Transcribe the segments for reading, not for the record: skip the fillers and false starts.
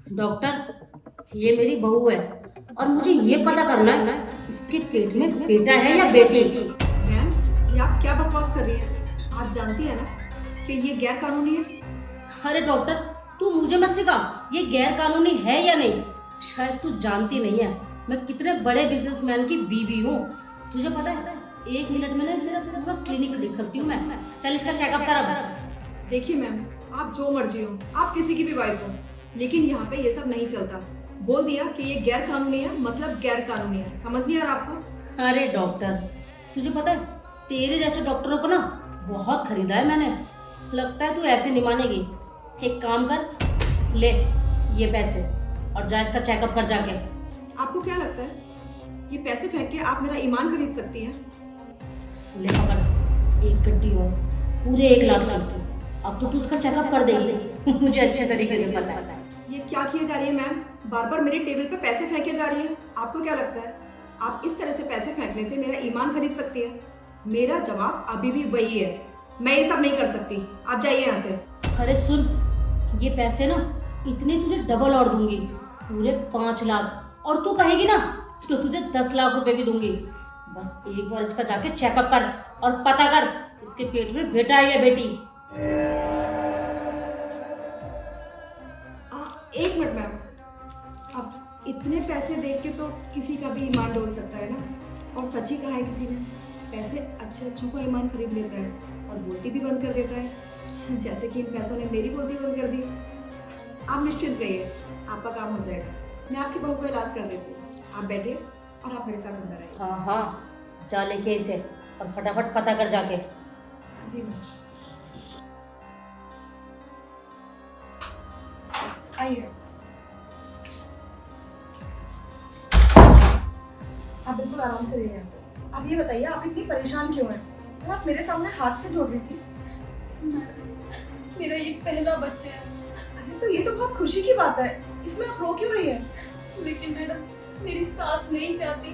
Doctor, ये मेरी बहू है और मुझे ये पता करना है इसके पेट में बेटा है या बेटी। मैम, ये आप क्या बकवास कर रही हैं? आप जानती हैं ना कि ये गैर कानूनी है। अरे डॉक्टर, तू मुझे मत सिखा ये गैर कानूनी है या नहीं। शायद तू जानती नहीं है मैं कितने बड़े बिजनेसमैन की बीवी हूँ। तुझे पता है 1 मिनट में ना तेरा पूरा क्लिनिक खरीद सकती हूँ मैं। चल इसका चेकअप कर अब। देखिए मैम, आप जो मर्जी हो, आप किसी की भी वाइफ हो, लेकिन यहाँ पे ये सब नहीं चलता। बोल दिया कि ये गैर कानूनी है, मतलब गैर कानूनी है। समझ नहीं आ रहा आपको? अरे डॉक्टर, तुझे पता है तेरे जैसे डॉक्टरों को ना बहुत खरीदा है मैंने। लगता है तू ऐसे नहीं मानेगी। एक काम कर, ले ये पैसे और जा इसका चेकअप कर जाके। आपको क्या लगता है ये पैसे फेंक के आप मेरा ईमान खरीद सकती हैं? ले पकड़, एक गड्डी और पूरे 1 लाख की। अब तो तू उसका चेकअप कर देगी मुझे अच्छे तरीके से पता है। ये क्या किए जा रही है मैम? बार बार मेरे टेबल पे पैसे फेंके जा रही है। आपको क्या लगता है आप इस तरह से पैसे फेंकने से मेरा ईमान खरीद सकती है? मेरा जवाब अभी भी वही है, मैं ये सब नहीं कर सकती। आप जाइए यहाँ से। अरे सुन, ये पैसे ना इतने तुझे डबल और दूंगी, पूरे 5 लाख। और तू कहेगी ना तो तुझे 10 लाख रुपए भी दूंगी। बस एक बार इसका जाके चेकअप कर और पता कर इसके पेट में बेटा है या बेटी। एक मिनट मैम, अब इतने पैसे देख के तो किसी का भी ईमान डोल सकता है ना। और सच ही कहा है किसी ने, पैसे अच्छे अच्छों का ईमान खरीद लेता है और बोलती भी बंद कर देता है। जैसे कि इन पैसों ने मेरी बोलती बंद कर दी। आप निश्चिंत रहिए, आपका काम हो जाएगा। मैं आपकी बहू का इलाज कर देती हूँ। आप बैठिए और आप मेरे साथ अंदर आइए। हाँ हाँ, जा लेके इसे और फटाफट पता कर जाके। जी मैम, आइए। आप बिल्कुल आराम से रहिए। आप ये बताइए, आप इतनी परेशान क्यों हैं? और आप मेरे सामने हाथ क्यों जोड़ रही थी? मैडम, मेरा ये पहला बच्चा है। अरे तो ये तो बहुत खुशी की बात है, इसमें आप रो क्यों रही हैं? लेकिन मैडम, मेरी सास नहीं चाहती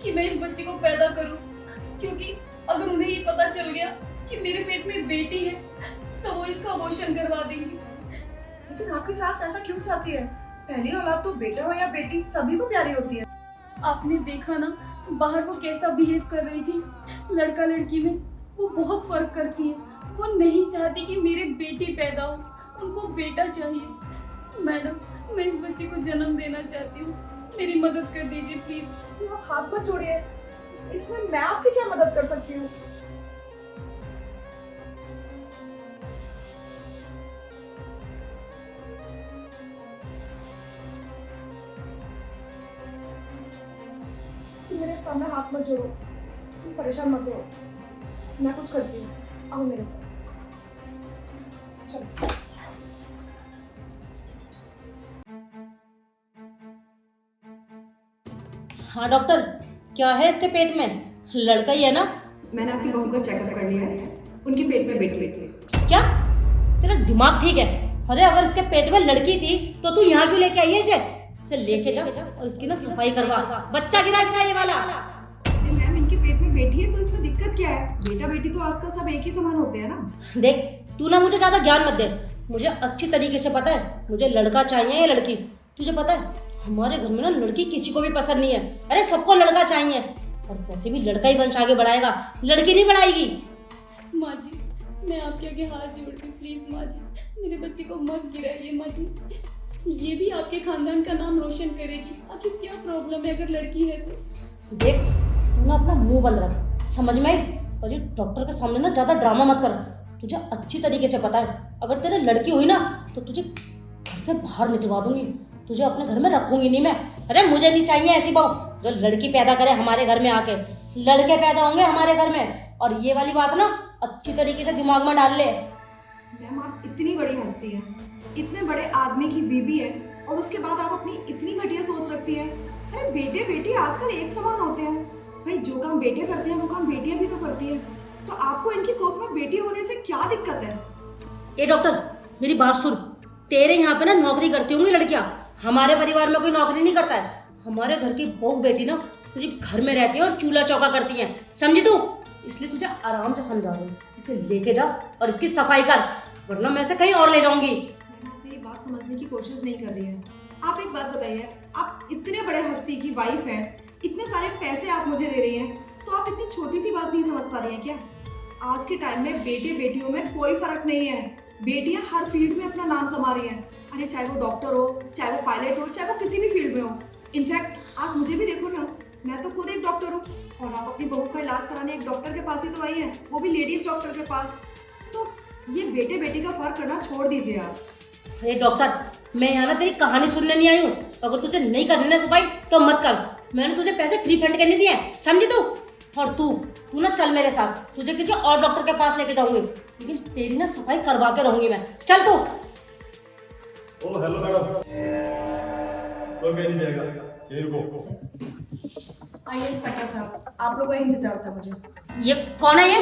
कि मैं इस बच्चे को पैदा करूं, क्योंकि अगर उन्हें ये पता चल गया कि मेरे पेट में बेटी है तो वो इसका अबॉर्शन करवा देंगी। लेकिन आपकी सास ऐसा क्यों चाहती है? पहली औलाद तो बेटा हो या बेटी सभी को प्यारी होती है। आपने देखा ना बाहर वो कैसा बिहेव कर रही थी। लड़का लड़की में वो बहुत फर्क करती है। वो नहीं चाहती कि मेरे बेटी पैदा हो, उनको बेटा चाहिए। मैडम, मैं इस बच्चे को जन्म देना चाहती हूँ, मेरी मदद कर दीजिए प्लीज। तो आप हाथ मत जोड़िए, इसमें मैं आपकी क्या मदद कर सकती हूँ? तुम मेरे सामने हाथ मत जोड़ो, तुम परेशान मत हो, मैं कुछ करती हूँ। आओ मेरे साथ, चलो। हाँ डॉक्टर, क्या है इसके पेट में? लड़का ही है ना? मैंने आपकी बहू का चेकअप कर लिया है, उनके पेट में बेटी है। क्या तेरा दिमाग ठीक है? अरे अगर इसके पेट में लड़की थी तो तू यहाँ क्यों लेके आई है इसे लेके जा और इसकी ना सफाई करवा। बच्चा गिरा इसका ये वाला। अरे मैम, इनके पेट में बेटी है तो इसमें दिक्कत क्या है? बेटा बेटी तो आजकल सब एक ही समान होते हैं ना। देख, तू ना मुझे ज्यादा ज्ञान मत दे। मुझे अच्छी तरीके से पता है मुझे लड़का चाहिए या लड़की। तुझे पता है हमारे घर में ना लड़की किसी को भी पसंद नहीं है। अरे सबको लड़का चाहिए, और वैसे भी लड़का ही वंश आगे बढ़ाएगा, लड़की नहीं बढ़ाएगी। माँ जी, मैं आपके आगे हाथ जोड़ती हूँ, प्लीज माँ जी, मेरे बच्चे को मत गिराइए माँ जी। ये भी आपके खानदान का नाम रोशन करेगी। आखिर क्या प्रॉब्लम है अगर लड़की है तो? देख, तू ना अपना मुंह बंद रख, समझ में आई? और ये डॉक्टर के सामने ना ज्यादा ड्रामा मत कर। तुझे अच्छी तरीके से पता है अगर तेरे लड़की हुई ना तो तुझे घर से बाहर निकलवा दूंगी, तुझे अपने घर में रखूंगी नहीं मैं। अरे मुझे नहीं चाहिए ऐसी बहू जो लड़की पैदा करे हमारे घर में आके। लड़के पैदा होंगे हमारे घर में, और ये वाली बात ना अच्छी तरीके से दिमाग में डाल ले। मैम, आप इतनी बड़ी हस्ती हैं, इतने बड़े आदमी की बीबी है, और उसके बाद आप अपनी इतनी घटिया सोच रखती हैं। अरे बेटे बेटी आजकल एक समान होते हैं भाई, जो काम बेटे करते हैं वो काम बेटियां भी तो करती हैं। तो आपको इनकी कोख में बेटी होने से क्या दिक्कत है? ए डॉक्टर, मेरी बात सुन। तेरे यहाँ पे ना नौकरी करती होंगी लड़कियां, हमारे परिवार में कोई नौकरी नहीं करता है। हमारे घर की बहू बेटी ना सिर्फ घर में रहती है और चूल्हा चौका करती है, समझी तू? इसलिए तुझे आराम से समझा रही हूँ, इसे लेके जा और इसकी सफाई कर, वरना मैं इसे कहीं और ले जाऊंगी। मैंने आपकी ये बात समझने की कोशिश नहीं कर रही हैं। आप एक बात बताइए, आप इतने बड़े हस्ती की वाइफ हैं, इतने सारे पैसे आप मुझे दे रही हैं, तो आप इतनी छोटी सी बात नहीं समझ पा रही हैं क्या? आज के टाइम में बेटे बेटियों में कोई फर्क नहीं है। बेटियां हर फील्ड में अपना नाम कमा रही हैं। अरे चाहे वो डॉक्टर हो, चाहे वो पायलट हो, चाहे वो किसी भी फील्ड में हो। इनफैक्ट आप मुझे भी देखो ना, मैं तो खुद एक डॉक्टर हूँ और आप अपनी बहू का इलाज कराने एक डॉक्टर के पास ही तो आई है, वो भी लेडीज डॉक्टर के पास। तो ये बेटे बेटी का फर्क करना छोड़ दीजिए आप। अरे डॉक्टर, मैं यहाँ ना तेरी कहानी सुनने नहीं आई हूँ। अगर तुझे नहीं करनी ना सफाई तो मत कर। मैंने तुझे पैसे फ्री फंड करने दिए हैं, समझी तू? और तू ना चल मेरे साथ, तुझे किसी और डॉक्टर के पास लेके जाऊंगी, लेकिन तेरी ना सफाई करवा के रहूंगी मैं। चल तू। ओ हेलो मैडम, तो कहीं नहीं जाएगा, यहीं रुको। आइए इंस्पेक्टर साहब, आप लोगों का इंतजार था मुझे। ये कौन है ये,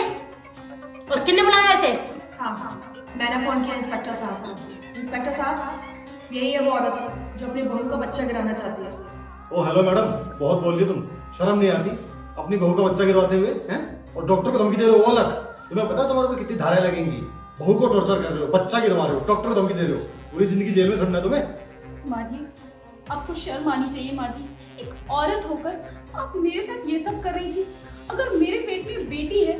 और किसने बुलाया ऐसे? हाँ, मैंने फोन किया इंस्पेक्टर साहब को। इंस्पेक्टर साहब, यही है वो औरत जो अपनी बहू का बच्चा गिराना चाहती है। ओ हेलो मैडम, बहुत बोल रही तुम, शर्म नहीं आती अपनी बहू का बच्चा गिरवाते हुए हैं? और डॉक्टर को धमकी दे रहे हो, वो अलग। तुम्हें पता है तुम्हारे ऊपर कितनी धाराएं लगेंगी? बहू को टॉर्चर कर रहे हो, बच्चा गिरवा रहे हो, डॉक्टर को धमकी दे रहे हो, पूरी जिंदगी जेल में सड़ना है तुम्हें। माँ जी, आपको शर्म आनी चाहिए माँ जी। एक औरत होकर आप मेरे साथ ये सब कर रही थी। अगर मेरे पेट में बेटी है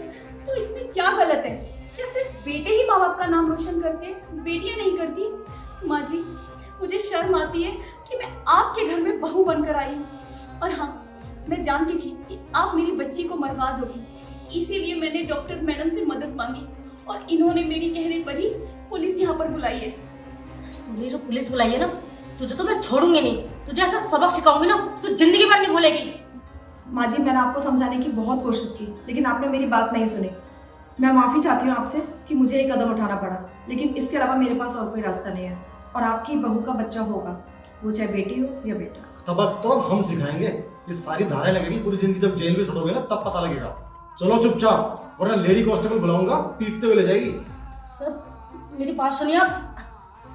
तो इसमें क्या गलत है? क्या सिर्फ बेटे ही माँ बाप का नाम रोशन करते हैं, बेटियां नहीं करती? माँ जी, मुझे शर्म आती है कि मैं आपके घर में बहू बनकर आई हूँ। और हाँ, मैं जानती थी कि आप मेरी बच्ची को मरवा दोगी, इसीलिए मैंने डॉक्टर मैडम से मदद मांगी और इन्होंने मेरी कहने पर ही पुलिस यहाँ पर बुलाई है। तूने जो पुलिस बुलाई है ना, तुझे तो मैं छोड़ूंगी नहीं। तुझे ऐसा सबक सिखाऊंगी ना, तू जिंदगी भर नहीं भूलेगी। माँ जी, मैंने आपको समझाने की बहुत कोशिश की, लेकिन आपने मेरी बात नहीं सुनी। मैं माफ़ी चाहती हूँ आपसे कि मुझे एक कदम उठाना पड़ा, लेकिन इसके अलावा मेरे पास और कोई रास्ता नहीं है। और आपकी बहू का बच्चा होगा, वो चाहे बेटी हो या बेटा। सबक तो अब हम सिखाएंगे। ये सारी धाराएं लगेगी पूरी जिंदगी, जब जेल में सड़ोगे ना तब पता लगेगा। चलो चुपचाप, वरना लेडी कांस्टेबल बुलाऊंगा, पीटते हुए ले जाएगी। सर मेरी बात सुनिए आप।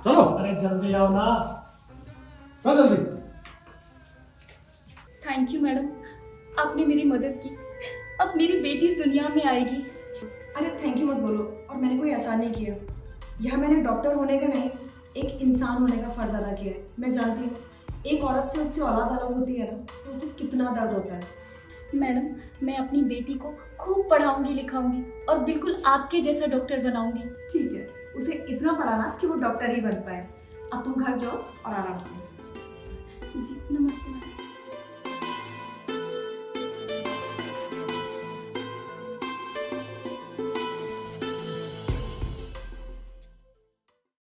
चलो अरे जल्दी आओ ना। चल जल्दी। थैंक यू मैडम, आपने मेरी मदद की। अब मेरी बेटी इस दुनिया में आएगी। अरे थैंक यू मत बोलो, और मैंने कोई एहसान नहीं किया। यह मैंने डॉक्टर होने का नहीं, एक इंसान होने का फर्ज अदा किया है। मैं जानती हूँ एक औरत से उसकी औलाद अलग होती है ना, तो उसे कितना दर्द होता है। मैडम, मैं अपनी बेटी को खूब पढ़ाऊंगी लिखाऊंगी और बिल्कुल आपके जैसा डॉक्टर बनाऊंगी। ठीक है, उसे इतना पढ़ाना कि वो डॉक्टर ही बन पाए। अब तुम घर जाओ और आराम करो। जी नमस्ते मैडम।